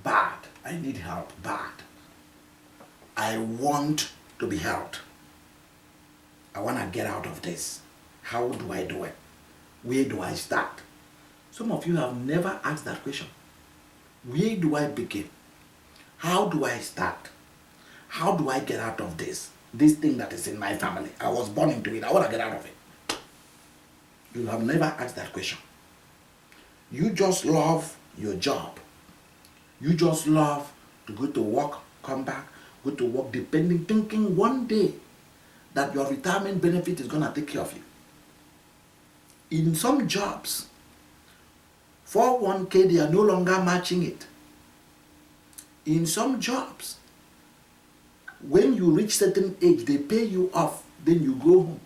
bad. I need help bad. I want to be helped. I want to get out of this. How do I do it? Where do I start? Some of you have never asked that question. Where do I begin? How do I start? How do I get out of this? This thing that is in my family. I was born into it. I want to get out of it. You have never asked that question. You just love your job. You just love to go to work, come back, go to work, thinking one day that your retirement benefit is going to take care of you. In some jobs, 401k, they are no longer matching it. In some jobs, when you reach certain age, they pay you off, then you go home.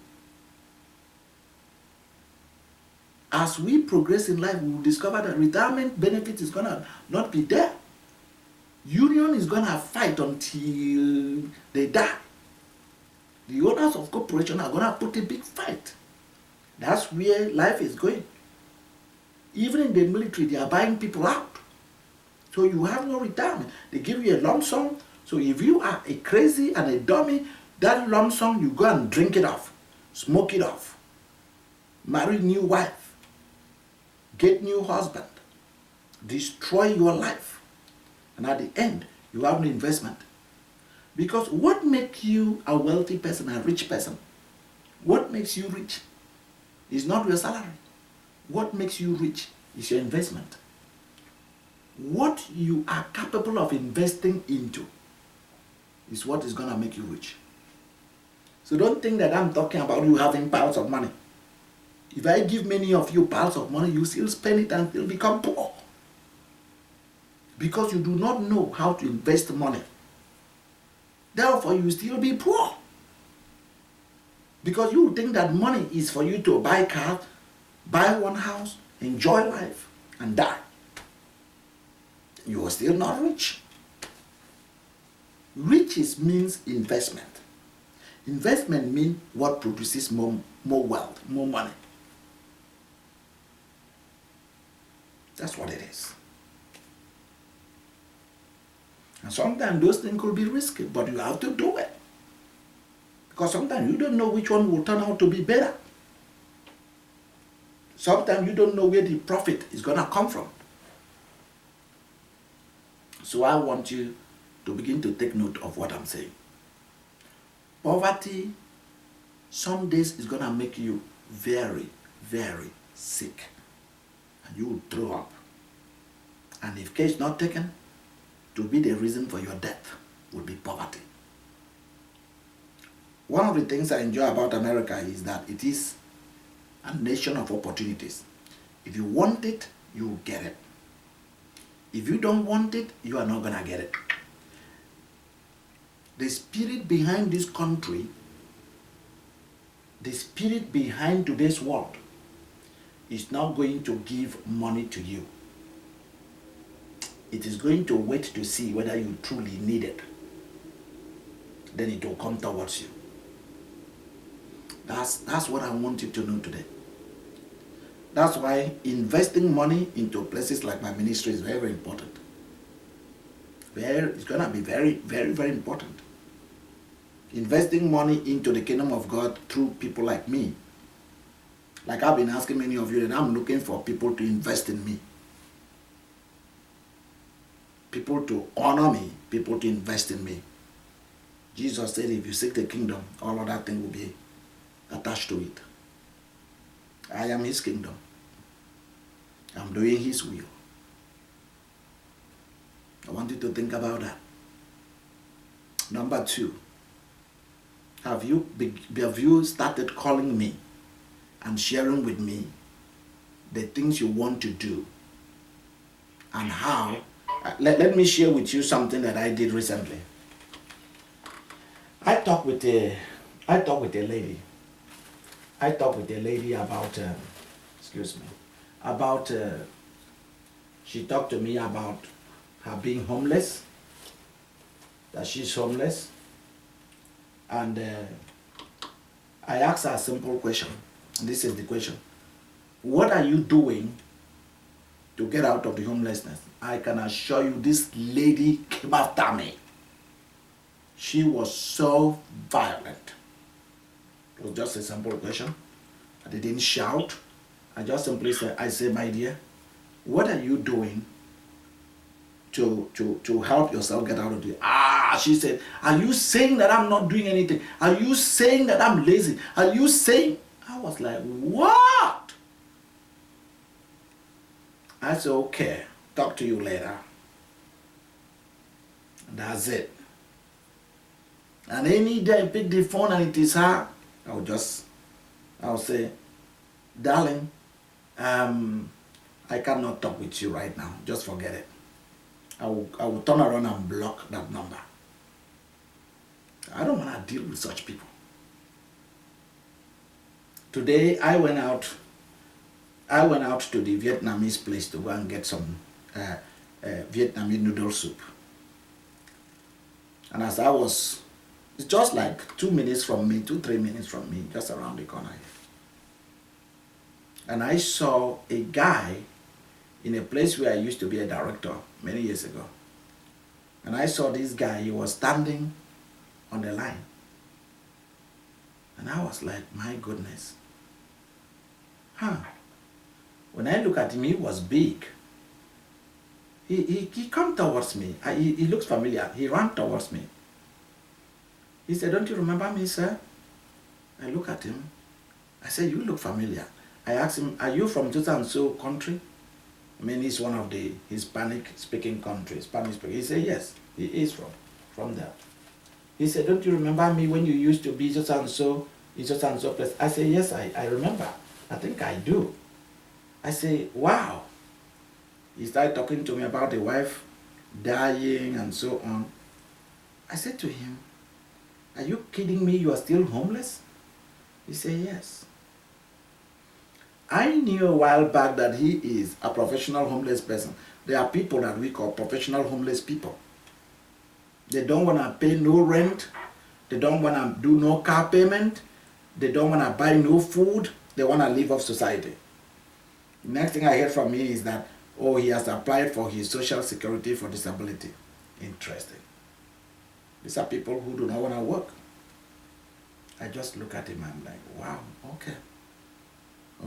As we progress in life, we will discover that retirement benefit is going to not be there. Union is going to fight until they die. The owners of corporation are going to put a big fight. That's where life is going. Even in the military, they are buying people out. So you have no retirement. They give you a lump sum. So if you are a crazy and a dummy, that lump sum, you go and drink it off, smoke it off, marry new wife, get new husband, destroy your life. And at the end, you have no investment. Because what makes you a wealthy person, a rich person? What makes you rich is not your salary. What makes you rich is your investment. What you are capable of investing into is what is going to make you rich. So don't think that I'm talking about you having piles of money. If I give many of you piles of money, you still spend it and still become poor. Because you do not know how to invest money. Therefore, you still be poor. Because you think that money is for you to buy cars, buy one house, enjoy life, and die. You are still not rich. Riches means investment. Investment means what produces more wealth, more money. That's what it is. And sometimes those things could be risky, but you have to do it. Because sometimes you don't know which one will turn out to be better. Sometimes you don't know where the profit is going to come from. So I want you to begin to take note of what I'm saying. Poverty some days is going to make you very, very sick. And you will throw up. And if care is not taken, to be the reason for your death will be poverty. One of the things I enjoy about America is that it is a nation of opportunities. If you want it, you will get it. If you don't want it, you are not going to get it. The spirit behind this country, the spirit behind today's world, is not going to give money to you. It is going to wait to see whether you truly need it. Then it will come towards you. That's what I want you to know today. That's why investing money into places like my ministry is very, very important. It's going to be very, very, very important. Investing money into the kingdom of God through people like me. Like I've been asking many of you, and I'm looking for people to invest in me. People to honor me, people to invest in me. Jesus said, if you seek the kingdom, all other things will be attached to it. I am his kingdom. I'm doing his will. I want you to think about that. Number 2, have you started calling me and sharing with me the things you want to do and how? Let me share with you something that I did recently. I talked with a lady. I talked with a lady about, she talked to me about her being homeless, that she's homeless. And I asked her a simple question. This is the question. What are you doing to get out of the homelessness. I can assure you this lady came after me. She was so violent. It was just a simple question. I didn't shout. I just simply said, I said, my dear, what are you doing to help yourself get out of this? She said, are you saying that I'm not doing anything? Are you saying that I'm lazy? Are you saying? I was like, what? I said, okay, talk to you later. That's it. And any day I pick the phone and it is her, I'll say, darling, I cannot talk with you right now. Just forget it. I will turn around and block that number. I don't want to deal with such people. Today I went out to the Vietnamese place to go and get some Vietnamese noodle soup. And as I was, it's just like 2 minutes from me, 2-3 minutes from me, just around the corner. And I saw a guy in a place where I used to be a director many years ago. And I saw this guy, he was standing on the line. And I was like, my goodness. When I look at him, he was big. He come towards me. He looks familiar. He ran towards me. He said, don't you remember me, sir? I look at him. I said, you look familiar. I asked him, are you from so country? I mean, he's one of the Hispanic-speaking countries. Spanish-speaking. He said, yes, he is from there. He said, don't you remember me when you used to be so place? I said, yes, I remember. I think I do. I say, wow. He started talking to me about the wife dying and so on. I said to him, are you kidding me? You are still homeless? He said, yes. I knew a while back that he is a professional homeless person. There are people that we call professional homeless people. They don't want to pay no rent. They don't want to do no car payment. They don't want to buy no food. They want to live off society. The next thing I heard from him is that, oh, he has applied for his social security for disability. Interesting. These are people who do not want to work. I just look at him and I'm like, wow, okay.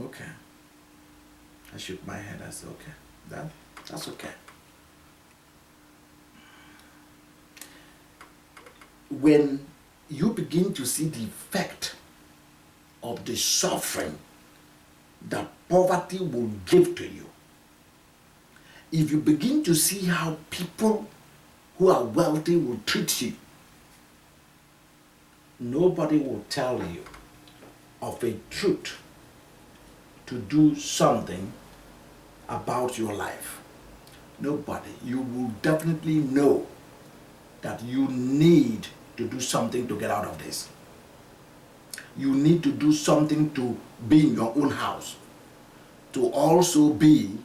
Okay. I shook my head. I said, okay, that's okay. When you begin to see the effect of the suffering that poverty will give to you, if you begin to see how people who are wealthy will treat you, nobody will tell you of a truth to do something about your life. Nobody. You will definitely know that you need to do something to get out of this. You need to do something to be in your own house, to also be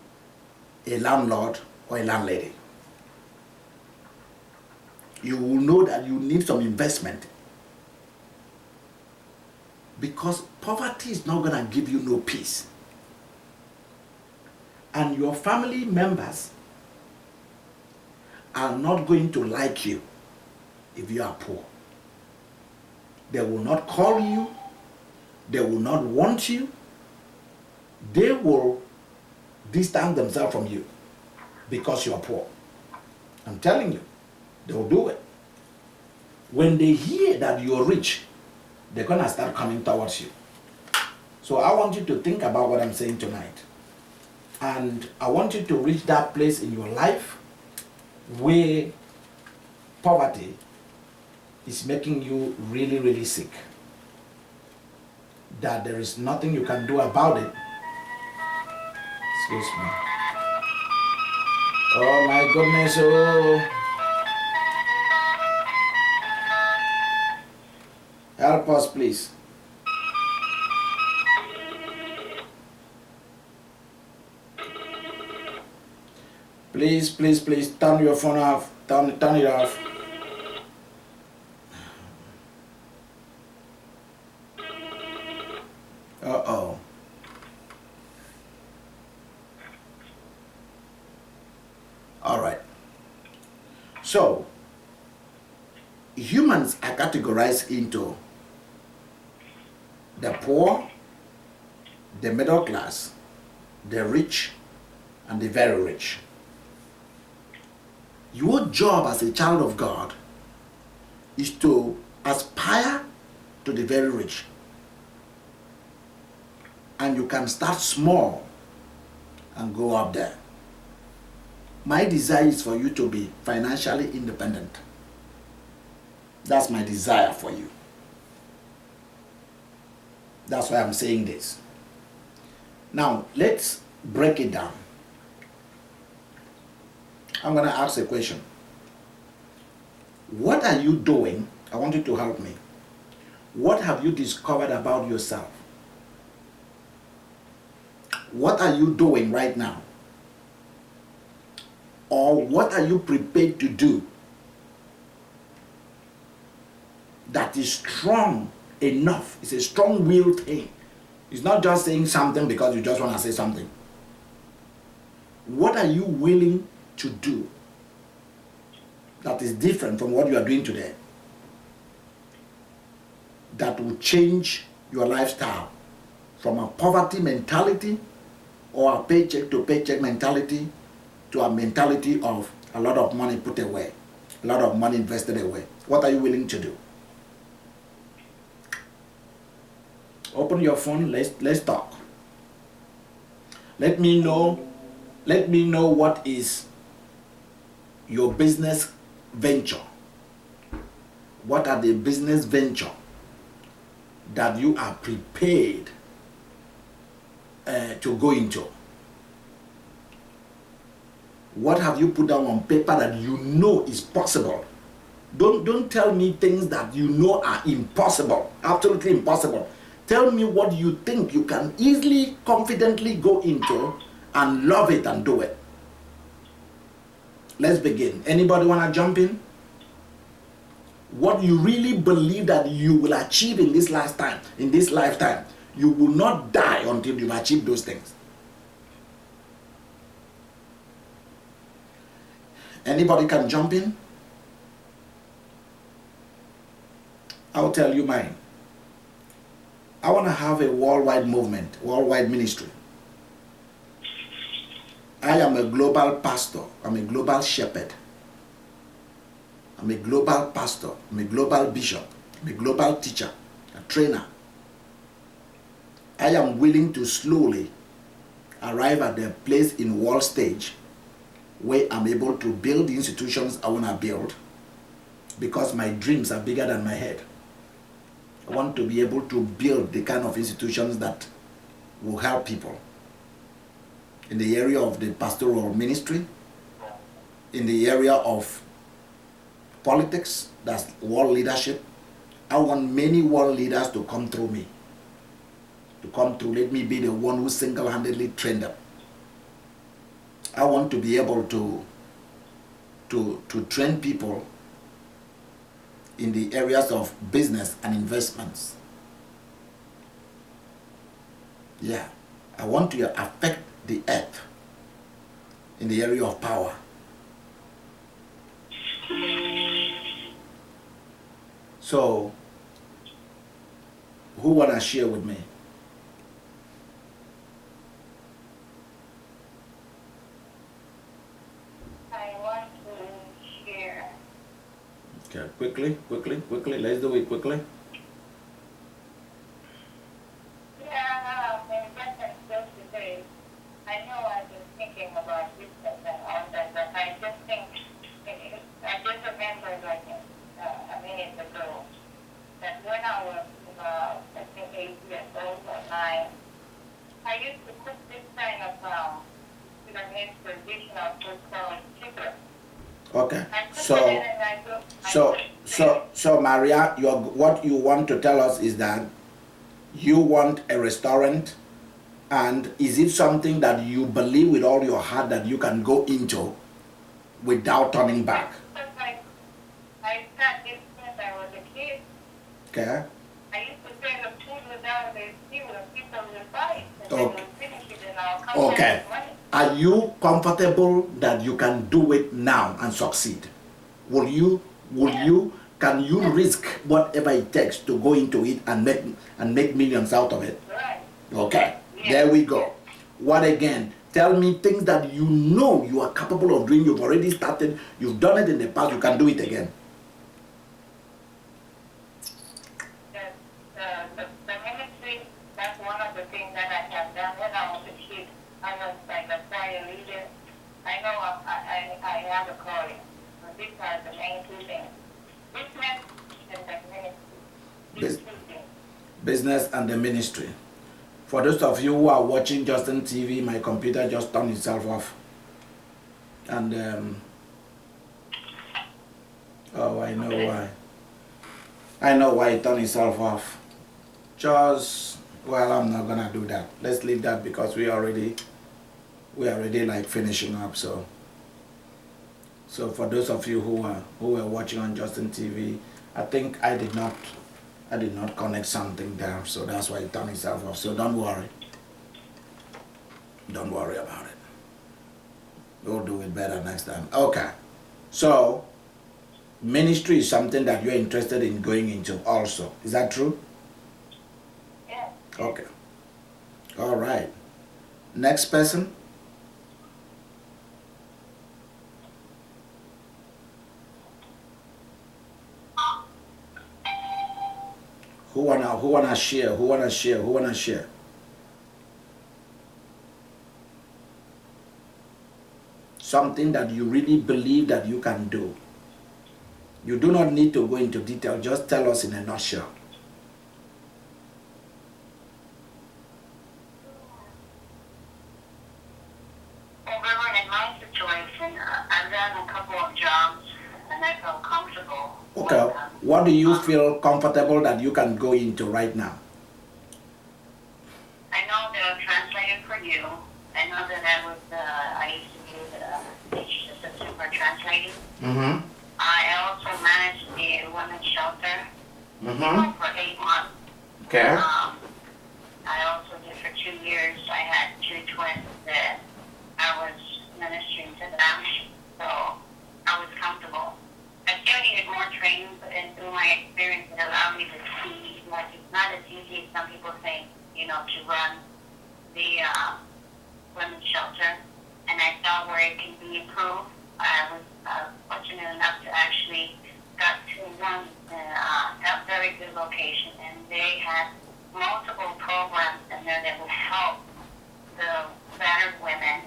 a landlord or a landlady. You will know that you need some investment, because poverty is not going to give you no peace. And your family members are not going to like you if you are poor. They will not call you. They will not want you. They will distance themselves from you because you are poor. I'm telling you, they will do it. When they hear that you're rich, they're going to start coming towards you. So I want you to think about what I'm saying tonight. And I want you to reach that place in your life where poverty is making you really, really sick. That there is nothing you can do about it. Excuse me. Oh my goodness, oh. Help us, please. Please, please, please, turn your phone off. Turn it off. Uh-oh. So, humans are categorized into the poor, the middle class, the rich, and the very rich. Your job as a child of God is to aspire to the very rich. And you can start small and go up there. My desire is for you to be financially independent. That's my desire for you. That's why I'm saying this. Now, let's break it down. I'm going to ask a question. What are you doing? I want you to help me. What have you discovered about yourself? What are you doing right now? Or what are you prepared to do that is strong enough? It's a strong-willed thing. It's not just saying something because you just want to say something. What are you willing to do that is different from what you are doing today, that will change your lifestyle from a poverty mentality or a paycheck to paycheck mentality to a mentality of a lot of money put away, a lot of money invested away? What are you willing to do? Open your phone, let's talk. Let me know what is your business venture. What are the business venture that you are prepared to go into? What have you put down on paper that you know is possible? Don't tell me things that you know are impossible, absolutely impossible. Tell me what you think you can easily, confidently go into and love it and do it. Let's begin. Anybody want to jump in? What you really believe that you will achieve in this lifetime, you will not die until you've achieved those things. Anybody can jump in? I'll tell you mine. I want to have a worldwide movement, worldwide ministry. I am a global pastor. I'm a global shepherd. I'm a global pastor. I'm a global bishop. I'm a global teacher, a trainer. I am willing to slowly arrive at the place in world stage where I'm able to build the institutions I want to build, because my dreams are bigger than my head. I want to be able to build the kind of institutions that will help people in the area of the pastoral ministry, in the area of politics, that's world leadership. I want many world leaders to come through me. Let me be the one who single-handedly trained them. I want to be able to train people in the areas of business and investments. Yeah, I want to affect the earth in the area of power. So, who wanna share with me? I want to share. Okay, quickly, let's do it quickly. Yeah, in reference to today, I know I've been thinking about business and all that, but I just think, I just remember like a minute ago that when I was about, I think 8 years old or 9, I used to cook this kind of Sudanese traditional food called chicken. Okay. So Maria, what you want to tell us is that you want a restaurant, and is it something that you believe with all your heart that you can go into without turning back? I started this since I was a kid. Okay. I used to say the food without the steam, people will buy it, and Okay. they will finish it, and I'll come Okay. back with money. Are you comfortable that you can do it now and succeed? can you risk whatever it takes to go into it and make millions out of it? Right. Okay, Yeah. there we go. What again? Tell me things that you know you are capable of doing. You've already started. You've done it in the past. You can do it again. The ministry, that's one of the things that I have done when I was a kid. I was like a choir leader. I know I have a calling. But these are the main two things. Business and the ministry. These two things. Business and the ministry. For those of you who are watching Justin TV, my computer just turned itself off. And oh, I know why. I know why it turned itself off. Well, I'm not gonna do that. Let's leave that because we already like finishing up. So for those of you who were watching on Justin TV, I think I did not connect something there, so that's why it turned itself off. So don't worry about it. We'll do it better next time. Okay, so ministry is something that you're interested in going into also. Is that true? Yeah. Okay. All right. Next person. Who wanna share? Something that you really believe that you can do. You do not need to go into detail. Just tell us in a nutshell. Well, in my situation, I've done a couple of jobs and I felt comfortable. Okay. with them. What do you feel comfortable that you can go into right now? I know that I've translated for you. I know that I used to do the teacher's assistant for translating. Mm-hmm. I also managed the women's shelter Mm-hmm. for 8 months. Okay. I also did for 2 years. I had 2 twins that I was ministering to them, so I was comfortable. I still needed more training, but then through my experience, it allowed me to see, like, it's not as easy as some people think, to run the women's shelter. And I saw where it can be improved. I was fortunate enough to actually got to one a very good location, and they had multiple programs in there that would help the battered women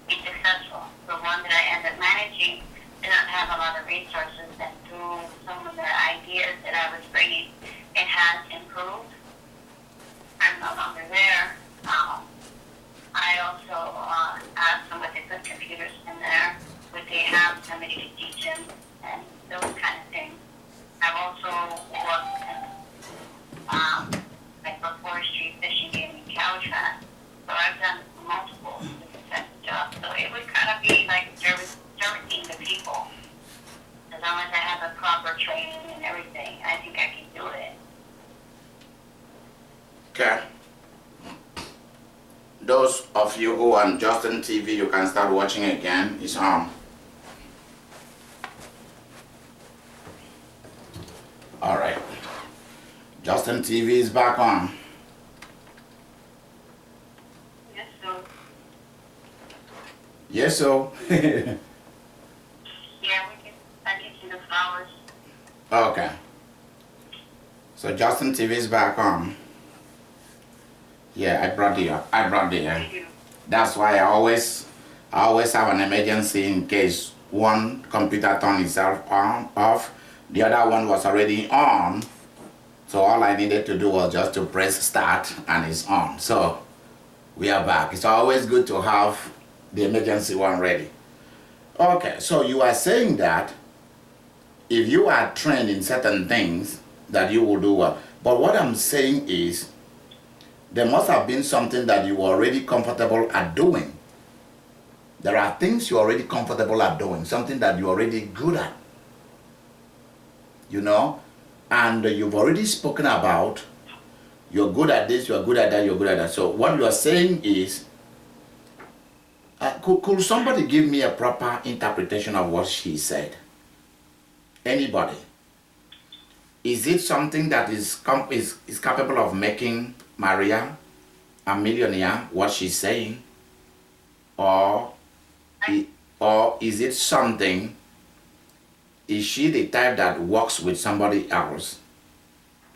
be successful. The one that I ended up managing did not have a lot of resources, and through some of the ideas that I was bringing, it has improved. I'm no longer there. I also asked them what they put computers in there, would they have somebody to teach them, and those kind of things. I've also worked in like for forestry, fishing, gaming, cow track. So I've done multiple different types of jobs. So it would kind of be like servicing the people. As long as I have a proper training and everything, I think I can do it. Okay. Those of you who are on Justin TV, you can start watching again. It's on. All right. Justin TV is back on. Yes, so. Yes, so. Yeah, I can see the flowers. Okay. So Justin TV is back on. Yeah, I brought you up. Thank you. That's why I always have an emergency in case one computer turned itself off. The other one was already on. So all I needed to do was just to press start and it's on. So we are back. It's always good to have the emergency one ready. Okay, so you are saying that if you are trained in certain things that you will do well. But what I'm saying is there must have been something that you were already comfortable at doing. There are things you're already comfortable at doing, something that you're already good at. And you've already spoken about you're good at this, you're good at that, you're good at that. So what you are saying is, Could somebody give me a proper interpretation of what she said? Anybody? Is it something that is capable of making Maria a millionaire, what she's saying? Or, or is it something, is she the type that works with somebody else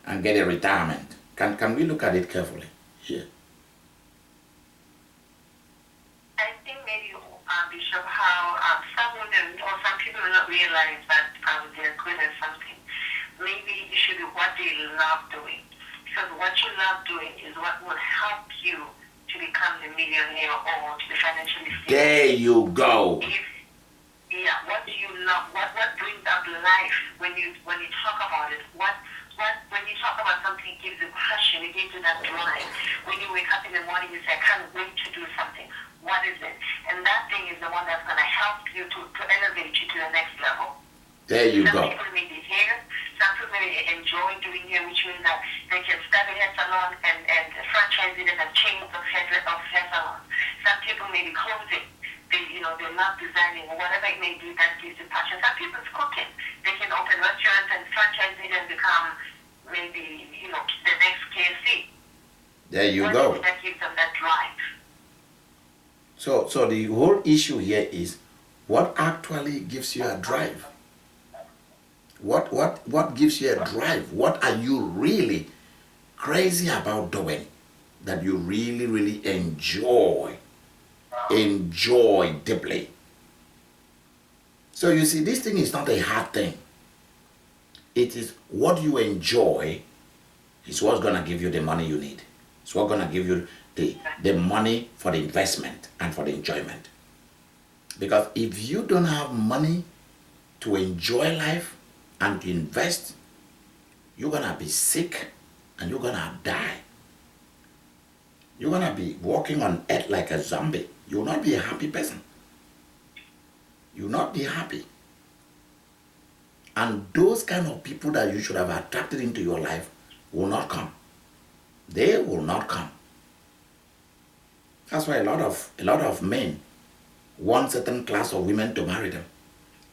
and get a retirement? Can we look at it carefully here? I think maybe, Bishop, how some women or some people do not realize that they're good at something. Maybe it should be what they love doing. Because what you love doing is what will help you to become the millionaire or to be financially stable. There you go. Yeah, what do you love? What brings out life when you talk about it? What when you talk about something, it gives you passion, it gives you that drive. When you wake up in the morning, you say, I can't wait to do something. What is it? And that thing is the one that's going to help you to elevate you to the next level. There you Some go. people may be hair, some people may enjoy doing hair, which means that they can start a hair salon and franchise it and have chains of hair salons. Some people may be clothing. They love designing or whatever it may be that gives you passion. Some people it's cooking. They can open restaurants and franchise it and become maybe, the next KFC. There you What go. is it that gives them that drive? So the whole issue here is what actually gives you a drive? What gives you a drive? What are you really crazy about doing that you really, really enjoy deeply? So you see, this thing is not a hard thing. It is what you enjoy is what's going to give you the money you need. It's what's going to give you the money for the investment and for the enjoyment. Because if you don't have money to enjoy life and to invest, you're going to be sick and you're going to die. You're going to be walking on earth like a zombie. You will not be a happy person. You will not be happy. And those kind of people that you should have attracted into your life will not come. They will not come. That's why a lot of men want certain class of women to marry them.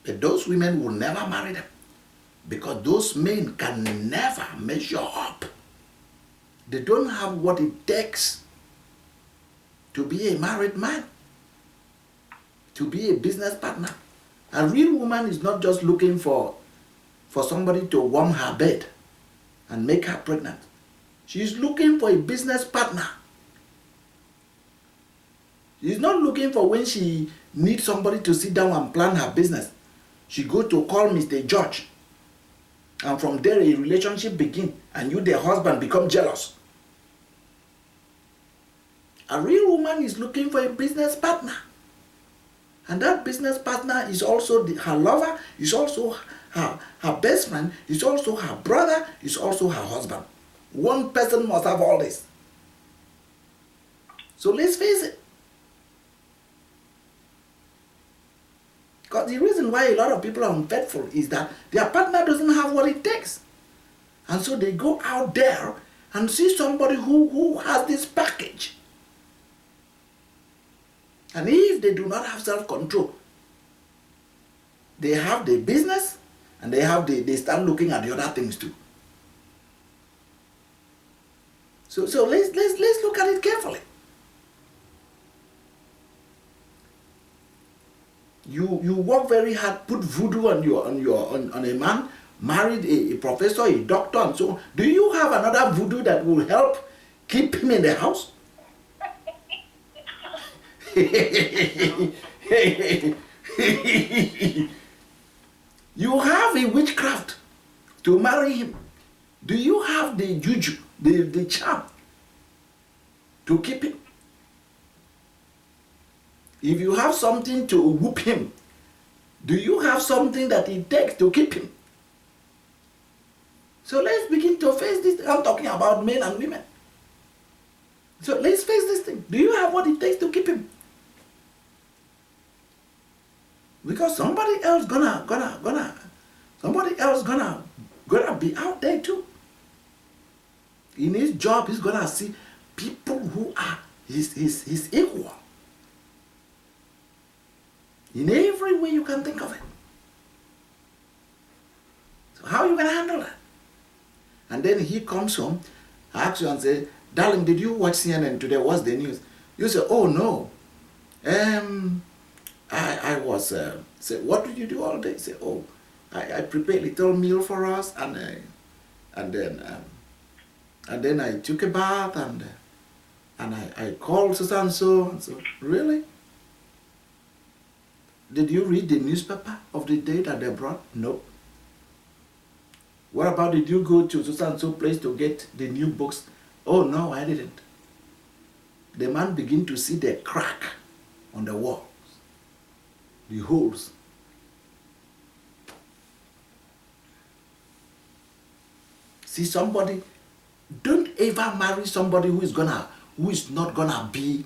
But those women will never marry them because those men can never measure up. They don't have what it takes to be a married man, to be a business partner. A real woman is not just looking for somebody to warm her bed and make her pregnant. She's looking for a business partner. She's not looking for when she needs somebody to sit down and plan her business. She go to call Mr. George. And from there a relationship begins and you, the husband, become jealous. A real woman is looking for a business partner. And that business partner is also her lover, is also her best friend, is also her brother, is also her husband. One person must have all this. So let's face it. Because the reason why a lot of people are unfaithful is that their partner doesn't have what it takes. And so they go out there and see somebody who has this package. And if they do not have self-control, they have the business and they start looking at the other things too. So let's look at it carefully. You work very hard, put voodoo on a man, married a professor, a doctor, and so on. Do you have another voodoo that will help keep him in the house? You have a witchcraft to marry him. Do you have the juju, the charm to keep him? If you have something to whoop him, do you have something that it takes to keep him? So let's begin to face this. I'm talking about men and women. So let's face this thing. Do you have what it takes to keep him? Because somebody else gonna be out there too. In his job, he's gonna see people who are his equal. In every way you can think of it. So how are you going to handle that? And then he comes home, asks you and says, darling, did you watch CNN today? What's the news? You say, oh no. I was, say, what did you do all day? Say, oh, I prepared a little meal for us, and then I took a bath, and I called so and so. Really? Did you read the newspaper of the day that they brought? No. What about, did you go to so and so place to get the new books? Oh no, I didn't. The man began to see the crack on the walls, the holes. See, somebody, don't ever marry somebody who is not gonna be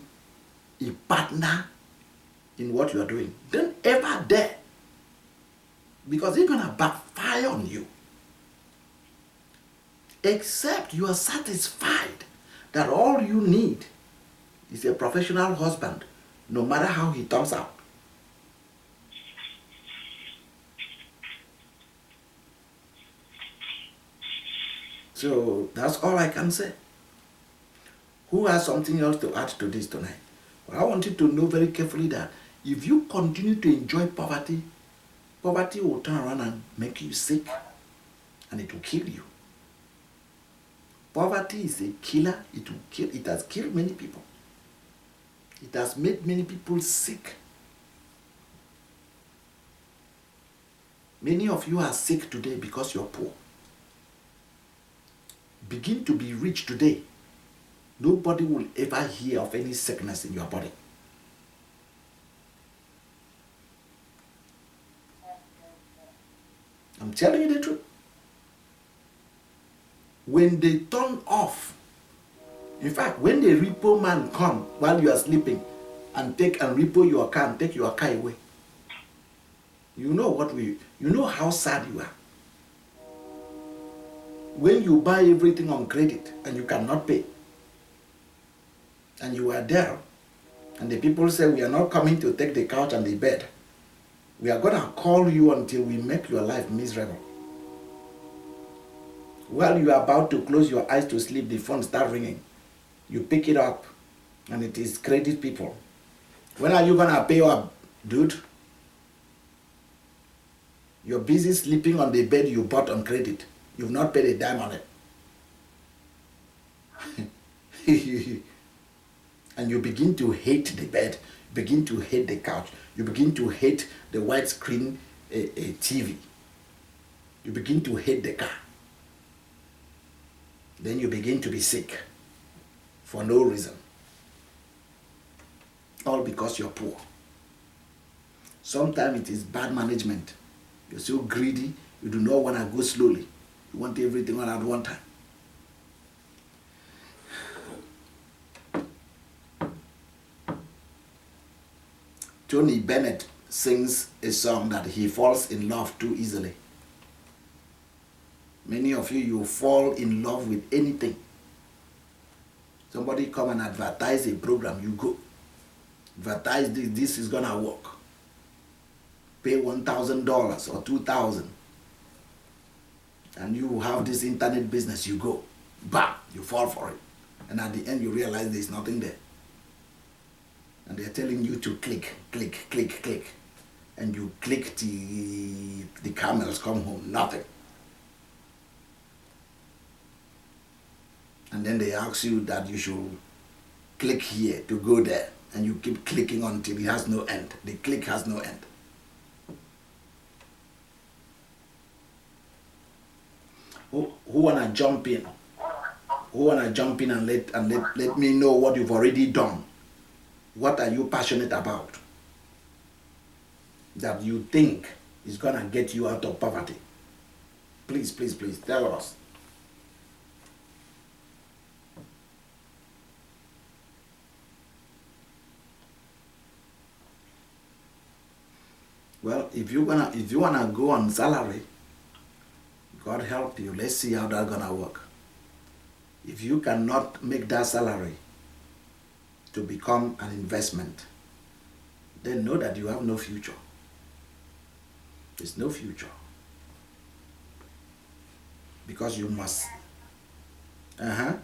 a partner in what you are doing. Don't ever dare, because it's gonna backfire on you. Except you are satisfied that all you need is a professional husband, no matter how he turns out. So that's all I can say. Who has something else to add to this tonight? Well, I want you to know very carefully that if you continue to enjoy poverty, poverty will turn around and make you sick, and it will kill you. Poverty is a killer. It will kill. It has killed many people. It has made many people sick. Many of you are sick today because you're poor. Begin to be rich today. Nobody will ever hear of any sickness in your body. I'm telling you the truth. When they turn off, in fact, when the repo man come while you are sleeping and take and repo your car and take your car away, you know how sad you are. When you buy everything on credit and you cannot pay, and you are there, and the people say, we are not coming to take the couch and the bed. We are going to call you until we make your life miserable. While you are about to close your eyes to sleep, the phone starts ringing. You pick it up, and it is credit people. When are you going to pay up, dude? You're busy sleeping on the bed you bought on credit. You've not paid a dime on it. And you begin to hate the bed, begin to hate the couch, you begin to hate the widescreen TV. You begin to hate the car. Then you begin to be sick for no reason. All because you're poor. Sometimes it is bad management. You're so greedy, you do not want to go slowly. You want everything all at one time. Tony Bennett sings a song that he falls in love too easily. Many of you fall in love with anything. Somebody come and advertise a program, you go. Advertise this is gonna work. Pay $1,000 or $2,000. And you have this internet business, you go. Bam, you fall for it. And at the end you realize there's nothing there. And they're telling you to click, click, click, click. And you click the camels come home, nothing. And then they ask you that you should click here to go there. And you keep clicking until it has no end. The click has no end. Who wanna jump in? Who wanna jump in and let me know what you've already done? What are you passionate about that you think is gonna get you out of poverty? Please, please, please tell us. Well, if you wanna go on salary, God help you. Let's see how that's gonna work. If you cannot make that salary to become an investment, then know that you have no future. There's no future. Because you must. Uh-huh.